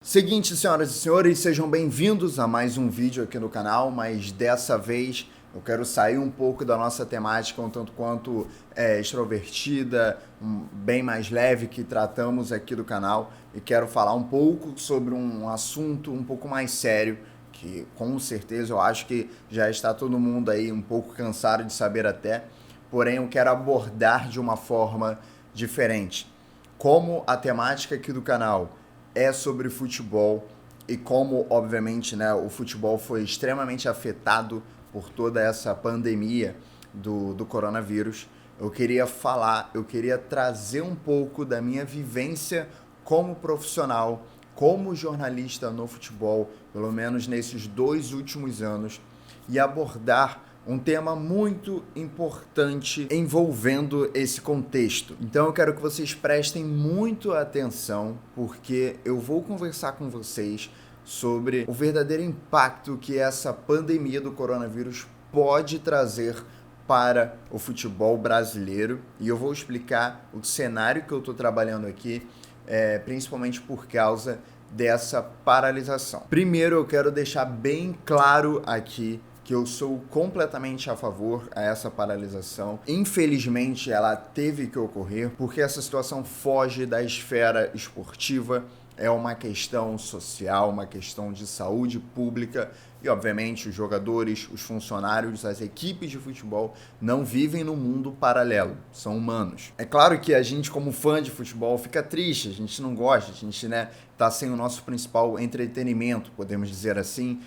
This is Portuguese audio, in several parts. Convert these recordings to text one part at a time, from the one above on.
Seguinte, senhoras e senhores, sejam bem-vindos a mais um vídeo aqui no canal, mas dessa vez eu quero sair um pouco da nossa temática um tanto quanto extrovertida, bem mais leve que tratamos aqui do canal e quero falar um pouco sobre um assunto um pouco mais sério que com certeza eu acho que já está todo mundo aí um pouco cansado de saber até, porém eu quero abordar de uma forma diferente. Como a temática aqui do canal é sobre futebol e como, obviamente, né, o futebol foi extremamente afetado por toda essa pandemia do coronavírus, eu queria trazer um pouco da minha vivência como profissional, como jornalista no futebol, pelo menos nesses 2 últimos anos, e abordar um tema muito importante envolvendo esse contexto. Então eu quero que vocês prestem muito atenção, porque eu vou conversar com vocês sobre o verdadeiro impacto que essa pandemia do coronavírus pode trazer para o futebol brasileiro, e eu vou explicar o cenário que eu estou trabalhando aqui, principalmente por causa dessa paralisação. Primeiro eu quero deixar bem claro aqui que eu sou completamente a favor a essa paralisação. Infelizmente, ela teve que ocorrer porque essa situação foge da esfera esportiva, é uma questão social, uma questão de saúde pública e, obviamente, os jogadores, os funcionários, as equipes de futebol não vivem num mundo paralelo, são humanos. É claro que a gente, como fã de futebol, fica triste, a gente não gosta, a gente, tá sem o nosso principal entretenimento, podemos dizer assim,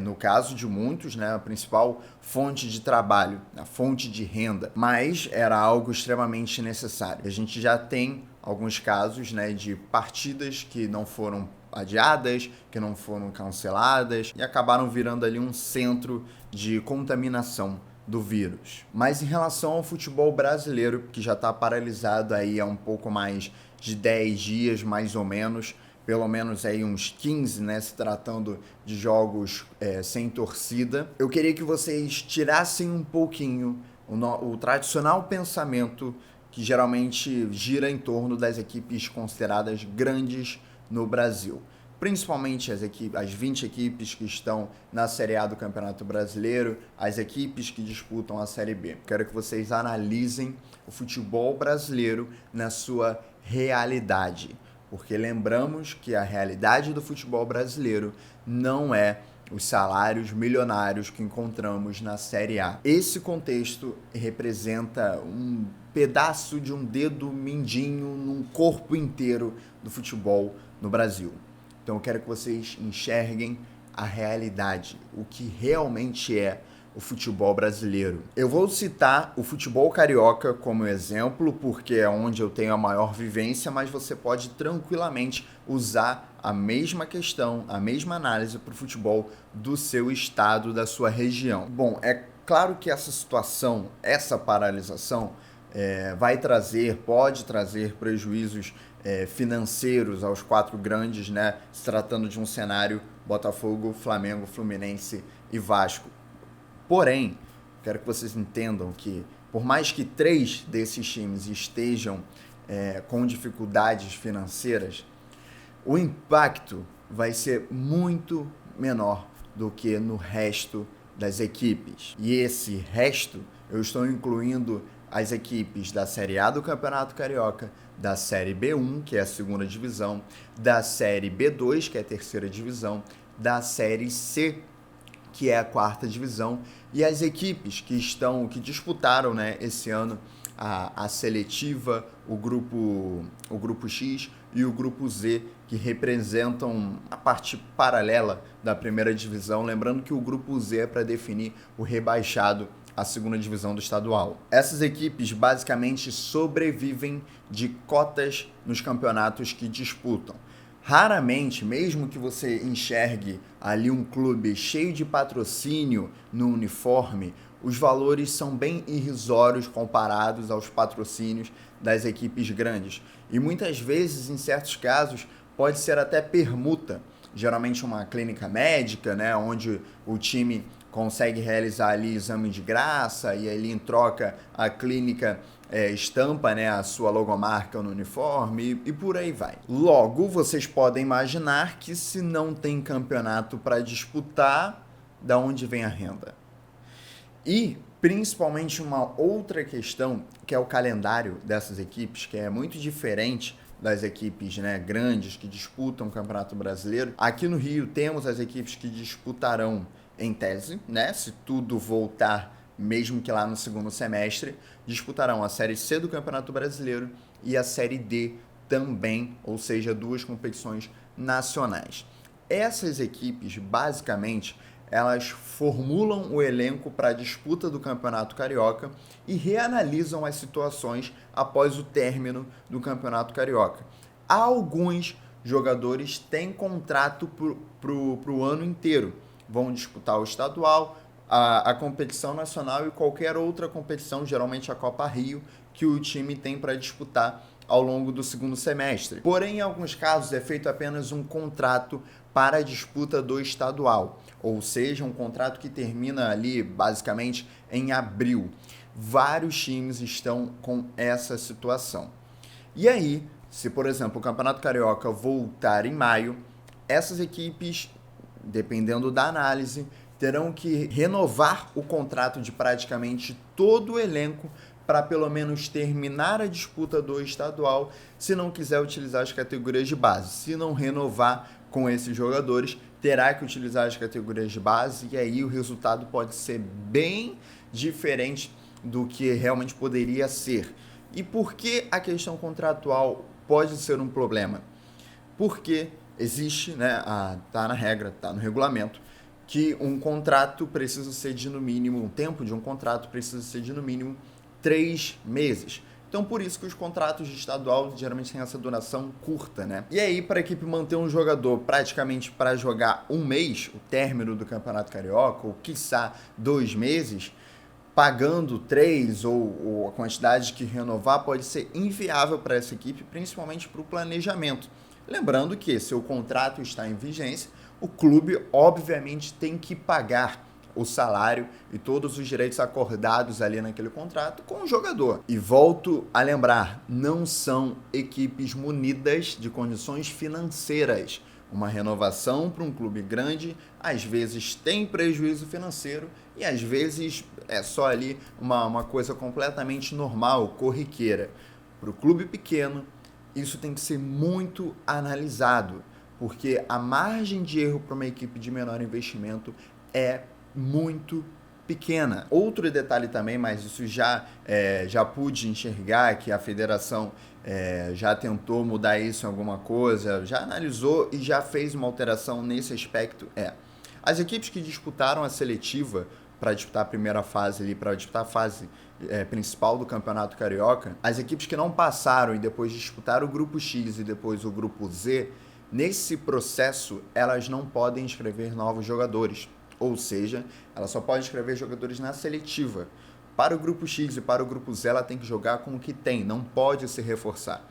no caso de muitos, a principal fonte de trabalho, a fonte de renda, mas era algo extremamente necessário. A gente já tem alguns casos, de partidas que não foram adiadas, que não foram canceladas e acabaram virando ali um centro de contaminação do vírus. Mas em relação ao futebol brasileiro, que já está paralisado aí há um pouco mais de 10 dias, mais ou menos, pelo menos aí uns 15, se tratando de jogos sem torcida, eu queria que vocês tirassem um pouquinho o tradicional pensamento que geralmente gira em torno das equipes consideradas grandes no Brasil. Principalmente as 20 equipes que estão na Série A do Campeonato Brasileiro, as equipes que disputam a Série B. Quero que vocês analisem o futebol brasileiro na sua realidade, porque lembramos que a realidade do futebol brasileiro não é os salários milionários que encontramos na Série A. Esse contexto representa um pedaço de um dedo mindinho num corpo inteiro do futebol no Brasil. Então eu quero que vocês enxerguem a realidade, o que realmente é o futebol brasileiro. Eu vou citar o futebol carioca como exemplo, porque é onde eu tenho a maior vivência, mas você pode tranquilamente usar a mesma questão, a mesma análise para o futebol do seu estado, da sua região. Bom, é claro que essa situação, essa paralisação, pode trazer prejuízos financeiros aos 4 grandes, se tratando de um cenário Botafogo, Flamengo, Fluminense e Vasco. Porém, quero que vocês entendam que, por mais que 3 desses times estejam com dificuldades financeiras, o impacto vai ser muito menor do que no resto das equipes. E esse resto, eu estou incluindo as equipes da Série A do Campeonato Carioca, da Série B1, que é a 2ª divisão, da Série B2, que é a 3ª divisão, da Série C, que é a 4ª divisão, e as equipes que disputaram, esse ano a seletiva, o grupo X e o grupo Z, que representam a parte paralela da 1ª divisão, lembrando que o grupo Z é para definir o rebaixado à 2ª divisão do estadual. Essas equipes basicamente sobrevivem de cotas nos campeonatos que disputam. Raramente, mesmo que você enxergue ali um clube cheio de patrocínio no uniforme, os valores são bem irrisórios comparados aos patrocínios das equipes grandes. E muitas vezes, em certos casos, pode ser até permuta. Geralmente uma clínica médica, onde o time consegue realizar ali exame de graça e ali em troca a clínica estampa, né, a sua logomarca no uniforme e por aí vai. Logo, vocês podem imaginar que se não tem campeonato para disputar, da onde vem a renda? E principalmente uma outra questão, que é o calendário dessas equipes, que é muito diferente das equipes, né, grandes que disputam o Campeonato Brasileiro. Aqui no Rio temos as equipes que disputarão em tese, né, se tudo voltar, mesmo que lá no segundo semestre, disputarão a Série C do Campeonato Brasileiro e a Série D também, ou seja, 2 competições nacionais. Essas equipes, basicamente, elas formulam o elenco para a disputa do Campeonato Carioca e reanalisam as situações após o término do Campeonato Carioca. Alguns jogadores têm contrato para o ano inteiro, vão disputar o estadual, a competição nacional e qualquer outra competição, geralmente a Copa Rio, que o time tem para disputar ao longo do segundo semestre. Porém, em alguns casos é feito apenas um contrato para a disputa do estadual, ou seja, um contrato que termina ali basicamente em abril. Vários times estão com essa situação. E aí, se por exemplo o Campeonato Carioca voltar em maio, essas equipes, dependendo da análise, terão que renovar o contrato de praticamente todo o elenco para pelo menos terminar a disputa do estadual, se não quiser utilizar as categorias de base. Se não renovar com esses jogadores, terá que utilizar as categorias de base e aí o resultado pode ser bem diferente do que realmente poderia ser. E por que a questão contratual pode ser um problema? Porque existe, né, tá na regra, tá no regulamento, que um contrato precisa ser de no mínimo, o tempo de um contrato precisa ser de no mínimo 3 meses. Então, por isso que os contratos de estadual geralmente têm essa duração curta, né? E aí, para a equipe manter um jogador praticamente para jogar um mês, o término do Campeonato Carioca, ou quiçá 2 meses, pagando 3 ou a quantidade que renovar, pode ser inviável para essa equipe, principalmente para o planejamento. Lembrando que, se o contrato está em vigência, o clube, obviamente, tem que pagar o salário e todos os direitos acordados ali naquele contrato com o jogador. E volto a lembrar, não são equipes munidas de condições financeiras. Uma renovação para um clube grande, às vezes tem prejuízo financeiro e às vezes é só ali uma coisa completamente normal, corriqueira. Para o clube pequeno, isso tem que ser muito analisado, porque a margem de erro para uma equipe de menor investimento é muito pequena. Outro detalhe também, mas isso já pude enxergar, que a federação já tentou mudar isso em alguma coisa, já analisou e já fez uma alteração nesse aspecto, as equipes que disputaram a seletiva para disputar a primeira fase ali, para disputar a fase principal do Campeonato Carioca, as equipes que não passaram e depois disputaram o grupo X e depois o grupo Z, nesse processo elas não podem inscrever novos jogadores. Ou seja, ela só pode inscrever jogadores na seletiva. Para o grupo X e para o grupo Z, ela tem que jogar com o que tem, não pode se reforçar.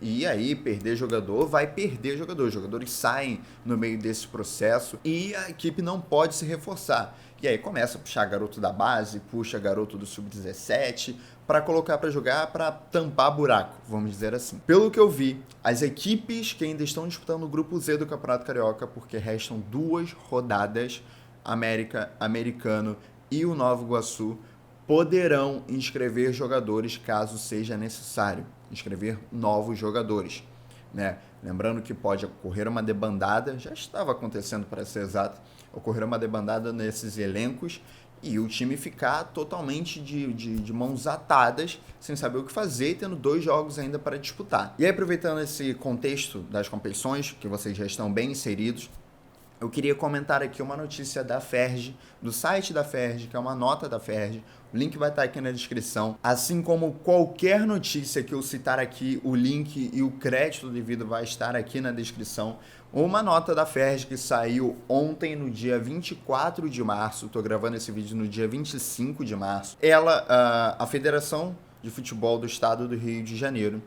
E aí, perder jogador, vai perder jogador. Os jogadores saem no meio desse processo e a equipe não pode se reforçar. E aí começa a puxar garoto da base, puxa garoto do sub-17, para colocar para jogar, para tampar buraco, vamos dizer assim. Pelo que eu vi, as equipes que ainda estão disputando o grupo Z do Campeonato Carioca, porque restam 2 rodadas, Americano e o Nova Iguaçu, poderão inscrever jogadores caso seja necessário, inscrever novos jogadores, né? Lembrando que pode ocorrer uma debandada, já estava acontecendo para ser exato, ocorrer uma debandada nesses elencos e o time ficar totalmente de mãos atadas, sem saber o que fazer e tendo 2 jogos ainda para disputar. E aí, aproveitando esse contexto das competições, que vocês já estão bem inseridos, eu queria comentar aqui uma notícia da FERJ, do site da FERJ, que é uma nota da FERJ. O link vai estar aqui na descrição. Assim como qualquer notícia que eu citar aqui, o link e o crédito devido vai estar aqui na descrição. Uma nota da FERJ que saiu ontem, no dia 24 de março. Estou gravando esse vídeo no dia 25 de março. A Federação de Futebol do Estado do Rio de Janeiro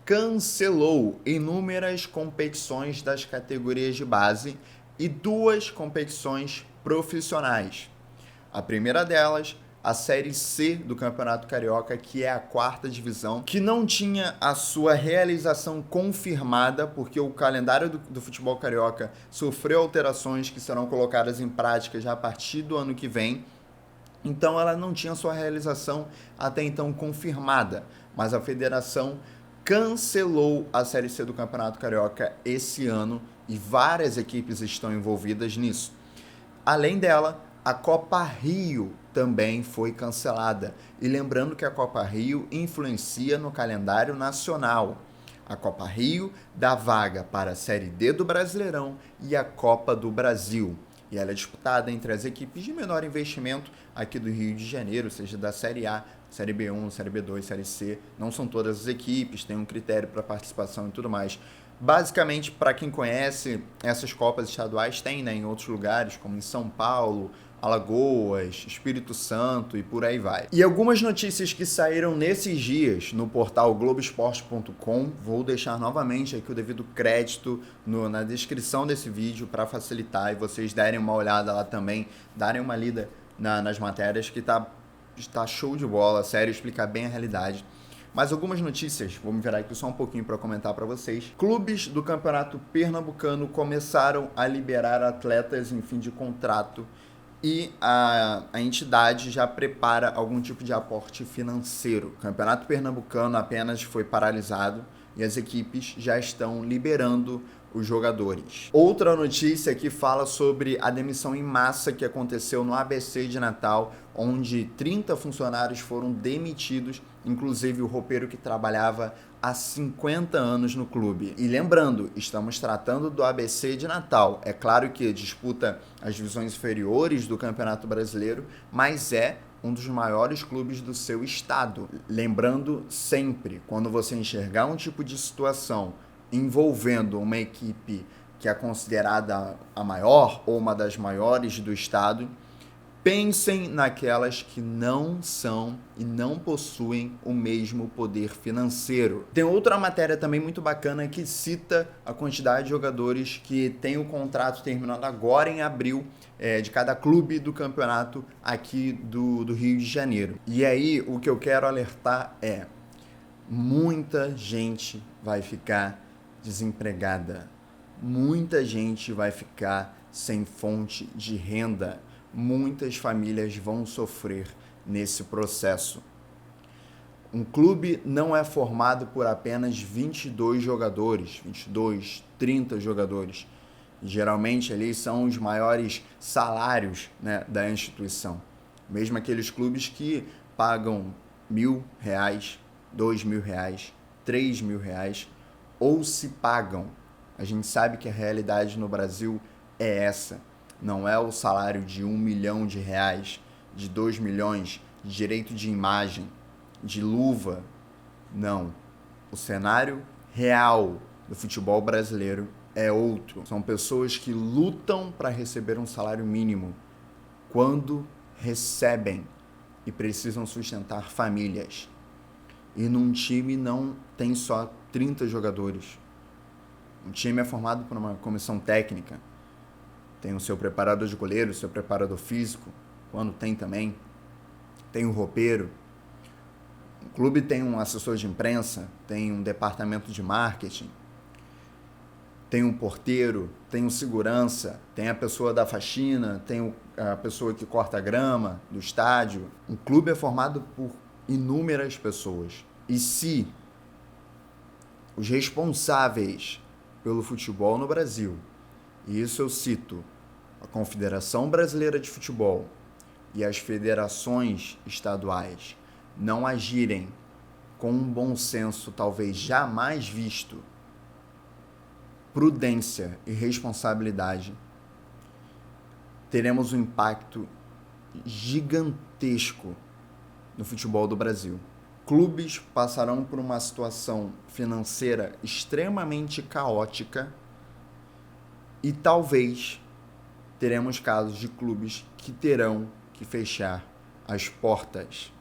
cancelou inúmeras competições das categorias de base e 2 competições profissionais. A primeira delas, a Série C do Campeonato Carioca, que é a 4ª divisão, que não tinha a sua realização confirmada, porque o calendário do futebol carioca sofreu alterações que serão colocadas em prática já a partir do ano que vem. Então ela não tinha sua realização até então confirmada, mas a federação cancelou a Série C do Campeonato Carioca esse ano e várias equipes estão envolvidas nisso. Além dela, a Copa Rio também foi cancelada. E lembrando que a Copa Rio influencia no calendário nacional. A Copa Rio dá vaga para a Série D do Brasileirão e a Copa do Brasil. E ela é disputada entre as equipes de menor investimento aqui do Rio de Janeiro, seja da Série A, Série B1, Série B2, Série C. Não são todas as equipes, tem um critério para participação e tudo mais. Basicamente, para quem conhece, essas Copas estaduais tem, né, em outros lugares, como em São Paulo, Alagoas, Espírito Santo e por aí vai. E algumas notícias que saíram nesses dias no portal Globoesporte.com, vou deixar novamente aqui o devido crédito na descrição desse vídeo para facilitar e vocês derem uma olhada lá também, darem uma lida nas matérias, que tá show de bola, sério, explicar bem a realidade. Mas algumas notícias, vou me virar aqui só um pouquinho para comentar para vocês. Clubes do Campeonato Pernambucano começaram a liberar atletas em fim de contrato e a entidade já prepara algum tipo de aporte financeiro. O Campeonato Pernambucano apenas foi paralisado e as equipes já estão liberando os jogadores. Outra notícia que fala sobre a demissão em massa que aconteceu no ABC de Natal, onde 30 funcionários foram demitidos, inclusive o roupeiro que trabalhava há 50 anos no clube. E lembrando, estamos tratando do ABC de Natal. É claro que disputa as divisões inferiores do Campeonato Brasileiro, mas é um dos maiores clubes do seu estado. Lembrando sempre, quando você enxergar um tipo de situação envolvendo uma equipe que é considerada a maior ou uma das maiores do estado, pensem naquelas que não são e não possuem o mesmo poder financeiro. Tem outra matéria também muito bacana que cita a quantidade de jogadores que tem o contrato terminando agora em abril de cada clube do campeonato aqui do Rio de Janeiro. E aí o que eu quero alertar é: muita gente vai ficar desempregada, muita gente vai ficar sem fonte de renda, muitas famílias vão sofrer nesse processo. Um clube não é formado por apenas 22 jogadores, 22, 30 jogadores. Geralmente ali são os maiores salários, né, da instituição. Mesmo aqueles clubes que pagam R$1.000, R$2.000, R$3.000, ou se pagam. A gente sabe que a realidade no Brasil é essa. Não é o salário de R$1 milhão, de R$2 milhões, de direito de imagem, de luva. Não. O cenário real do futebol brasileiro é outro. São pessoas que lutam para receber um salário mínimo. Quando recebem e precisam sustentar famílias. E num time não tem só 30 jogadores. Um time é formado por uma comissão técnica. Tem o seu preparador de goleiro, o seu preparador físico, quando tem também. Tem o roupeiro. O clube tem um assessor de imprensa, tem um departamento de marketing, tem um porteiro, tem um segurança, tem a pessoa da faxina, tem a pessoa que corta a grama do estádio. Um clube é formado por inúmeras pessoas. E se os responsáveis pelo futebol no Brasil, e isso eu cito a Confederação Brasileira de Futebol e as federações estaduais, não agirem com um bom senso talvez jamais visto, prudência e responsabilidade, teremos um impacto gigantesco no futebol do Brasil. Clubes passarão por uma situação financeira extremamente caótica e talvez teremos casos de clubes que terão que fechar as portas.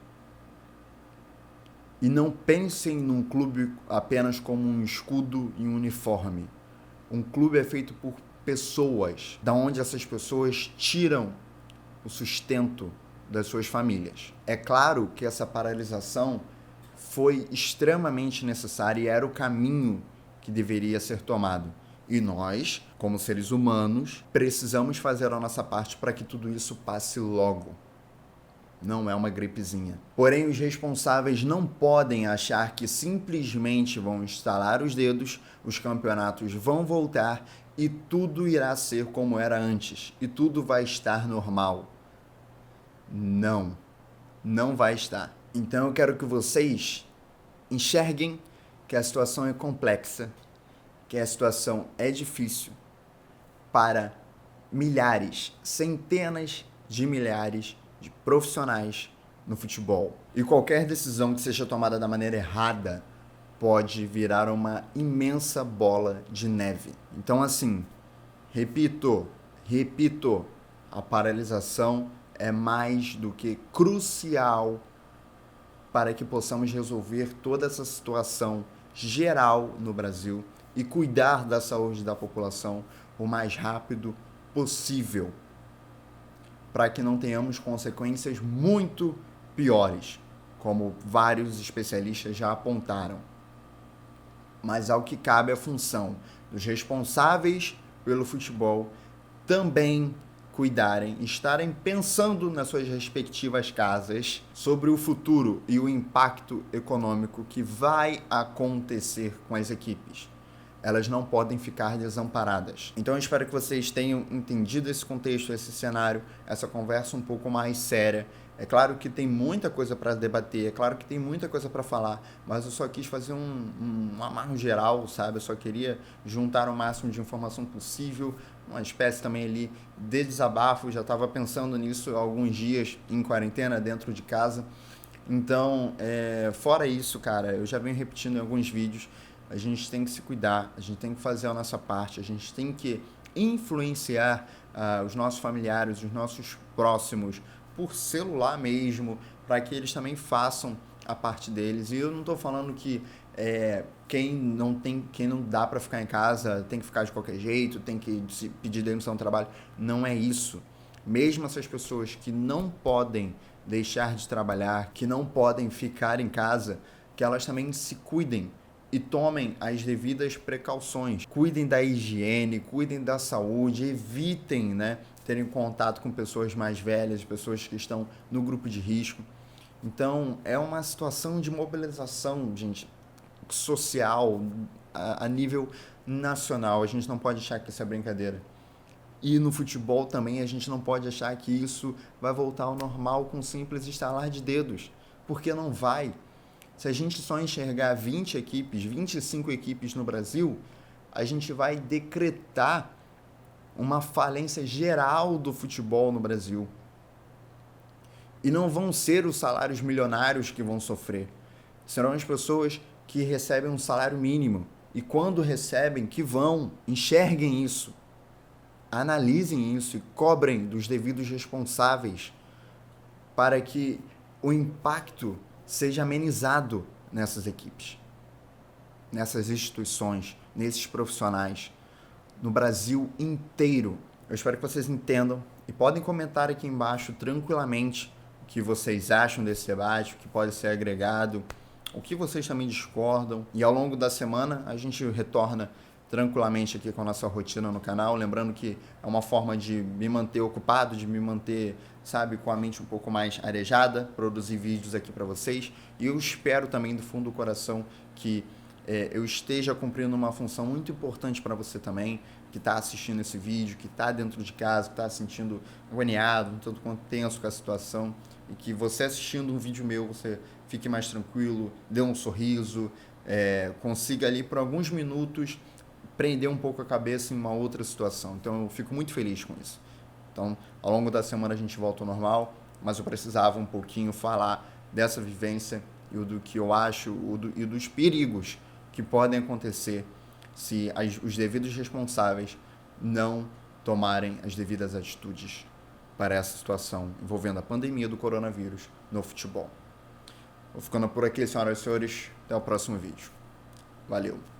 E não pensem num clube apenas como um escudo e um uniforme. Um clube é feito por pessoas, da onde essas pessoas tiram o sustento das suas famílias. É claro que essa paralisação foi extremamente necessária e era o caminho que deveria ser tomado. E nós, como seres humanos, precisamos fazer a nossa parte para que tudo isso passe logo. Não é uma gripezinha. Porém, os responsáveis não podem achar que simplesmente vão estalar os dedos, os campeonatos vão voltar e tudo irá ser como era antes. E tudo vai estar normal. Não. Não vai estar. Então eu quero que vocês enxerguem que a situação é complexa, que a situação é difícil para milhares, centenas de milhares de profissionais no futebol. E qualquer decisão que seja tomada da maneira errada pode virar uma imensa bola de neve. Então, assim, repito, a paralisação é mais do que crucial para que possamos resolver toda essa situação geral no Brasil e cuidar da saúde da população o mais rápido possível, para que não tenhamos consequências muito piores, como vários especialistas já apontaram. Mas ao que cabe a função dos responsáveis pelo futebol também cuidarem, estarem pensando nas suas respectivas casas sobre o futuro e o impacto econômico que vai acontecer com as equipes. Elas não podem ficar desamparadas. Então eu espero que vocês tenham entendido esse contexto, esse cenário, essa conversa um pouco mais séria. É claro que tem muita coisa para debater, é claro que tem muita coisa para falar, mas eu só quis fazer um amarro geral, sabe? Eu só queria juntar o máximo de informação possível, uma espécie também ali de desabafo. Já estava pensando nisso há alguns dias em quarentena, dentro de casa. Então, fora isso, cara, eu já venho repetindo em alguns vídeos, a gente tem que se cuidar, a gente tem que fazer a nossa parte, a gente tem que influenciar os nossos familiares, os nossos próximos, por celular mesmo, para que eles também façam a parte deles. E eu não estou falando que quem não dá para ficar em casa tem que ficar de qualquer jeito, tem que pedir demissão do trabalho. Não é isso. Mesmo essas pessoas que não podem deixar de trabalhar, que não podem ficar em casa, que elas também se cuidem e tomem as devidas precauções. Cuidem da higiene, cuidem da saúde, evitem, terem contato com pessoas mais velhas, pessoas que estão no grupo de risco. Então, é uma situação de mobilização, gente, social, a nível nacional. A gente não pode achar que isso é brincadeira. E no futebol também a gente não pode achar que isso vai voltar ao normal com um simples estalar de dedos, porque não vai. Se a gente só enxergar 20 equipes, 25 equipes no Brasil, a gente vai decretar uma falência geral do futebol no Brasil. E não vão ser os salários milionários que vão sofrer. Serão as pessoas que recebem um salário mínimo. E quando recebem, que enxerguem isso, analisem isso e cobrem dos devidos responsáveis para que o impacto seja amenizado nessas equipes, nessas instituições, nesses profissionais, no Brasil inteiro. Eu espero que vocês entendam e podem comentar aqui embaixo tranquilamente o que vocês acham desse debate, o que pode ser agregado, o que vocês também discordam. E ao longo da semana a gente retorna tranquilamente aqui com a nossa rotina no canal, lembrando que é uma forma de me manter ocupado, de me manter, com a mente um pouco mais arejada, produzir vídeos aqui para vocês. E eu espero também do fundo do coração que eu esteja cumprindo uma função muito importante para você também, que está assistindo esse vídeo, que está dentro de casa, que está se sentindo agoniado, um tanto quanto tenso com a situação, e que você assistindo um vídeo meu, você fique mais tranquilo, dê um sorriso, consiga ali por alguns minutos prender um pouco a cabeça em uma outra situação. Então eu fico muito feliz com isso. Então, ao longo da semana a gente volta ao normal, mas eu precisava um pouquinho falar dessa vivência e do que eu acho e dos perigos que podem acontecer se os devidos responsáveis não tomarem as devidas atitudes para essa situação envolvendo a pandemia do coronavírus no futebol. Vou ficando por aqui, senhoras e senhores. Até o próximo vídeo. Valeu!